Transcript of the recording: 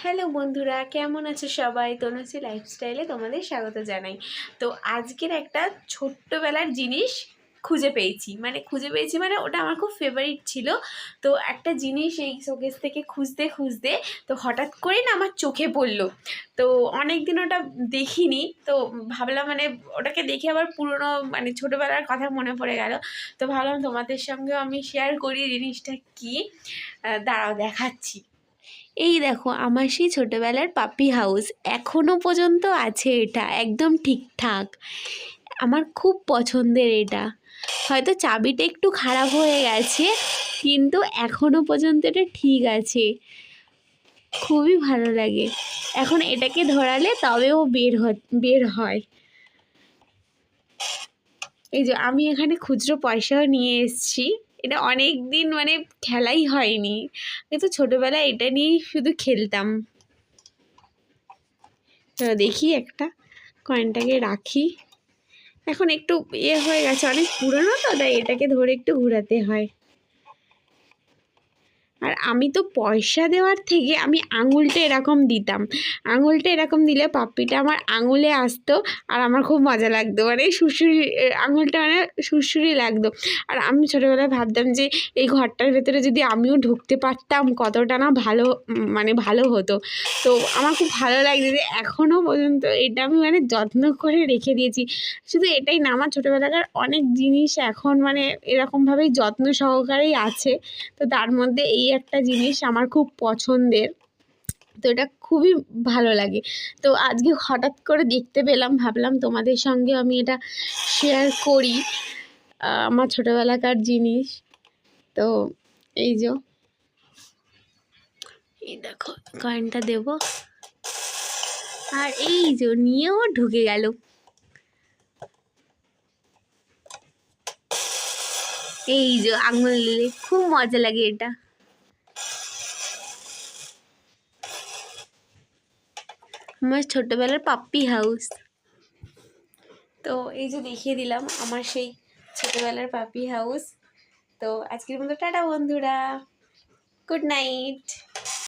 Hello বন্ধুরা, কেমন আছো সবাই? তনুশ্রী লাইফস্টাইলে তোমাদের স্বাগত জানাই। তো আজকের একটা ছোট্টবেলার জিনিস খুঁজে পেয়েছি, মানে ওটা আমার খুব ফেভারিট ছিল। তো একটা জিনিস এই শোকেস থেকে খুঁজতে খুঁজতে তো হঠাৎ করেই না আমার চোখে পড়লো। তো অনেক দিন ওটা দেখিনি, তো ভাবলাম মানে ওটাকে দেখে আবার পুরনো মানে ছোটোবেলার কথা মনে পড়ে গেল। তো ভাবলাম তোমাদের সঙ্গেও আমি শেয়ার করি জিনিসটা কী। দাঁড়াও দেখাচ্ছি। এই দেখো আমার সেই ছোটোবেলার পাপি হাউস এখনও পর্যন্ত আছে, এটা একদম ঠিকঠাক। আমার খুব পছন্দের এটা। হয়তো চাবিটা একটু খারাপ হয়ে গেছে, কিন্তু এখনও পর্যন্ত এটা ঠিক আছে। খুবই ভালো লাগে। এখন এটাকে ধরালে তবেও বের হয়। এই যে আমি এখানে খুচরো পয়সাও নিয়ে এসেছি। এটা অনেক দিন মানে খেলাই হয়নি, কিন্তু ছোটোবেলায় এটা নিয়েই শুধু খেলতাম। তো দেখি একটা কয়েনটাকে রাখি। এখন একটু হয়ে গেছে, অনেক পুরনো, তো তাই এটাকে ধরে একটু ঘোরাতে হয়। আর আমি তো পয়সা দেওয়ার থেকে আমি আঙুলটা এরকম দিতাম। আঙুলটা এরকম দিলে পাপ্পিটা আমার আঙুলে আসতো, আর আমার খুব মজা লাগতো, মানে সুরসুরি আঙুলটা মানে সুরসুরি লাগতো। আর আমি ছোটোবেলায় ভাবতাম যে এই ঘরটার ভেতরে যদি আমিও ঢুকতে পারতাম কতটা না ভালো, মানে ভালো হতো। তো আমার খুব ভালো লাগছে যে এখনও পর্যন্ত এটা আমি মানে যত্ন করে রেখে দিয়েছি। শুধু এটাই না, আমার ছোটোবেলাকার অনেক জিনিস এখন মানে এরকমভাবেই যত্ন সহকারেই আছে। তো তার মধ্যে এই একটা জিনিস আমার খুব পছন্দের। তো এটা খুবই ভালো লাগে। তো আজকে হঠাৎ করে দেখতে পেলাম, ভাবলাম তোমাদের সঙ্গে আমি এটা শেয়ার করি, আমার ছোটোবেলাকার জিনিস। তো এই যে এই দেখো কয়েনটা দেব, আর এই যে নিয়েও ঢুকে গেল। এই যে আঙুল দিলে খুব মজা লাগে এটা। আমার ছোটোবেলার পাপ্পি হাউস। তো এই যে দেখিয়ে দিলাম আমার সেই ছোটোবেলার পাপি হাউস। তো আজকের মতো টাটা বন্ধুরা, গুড নাইট।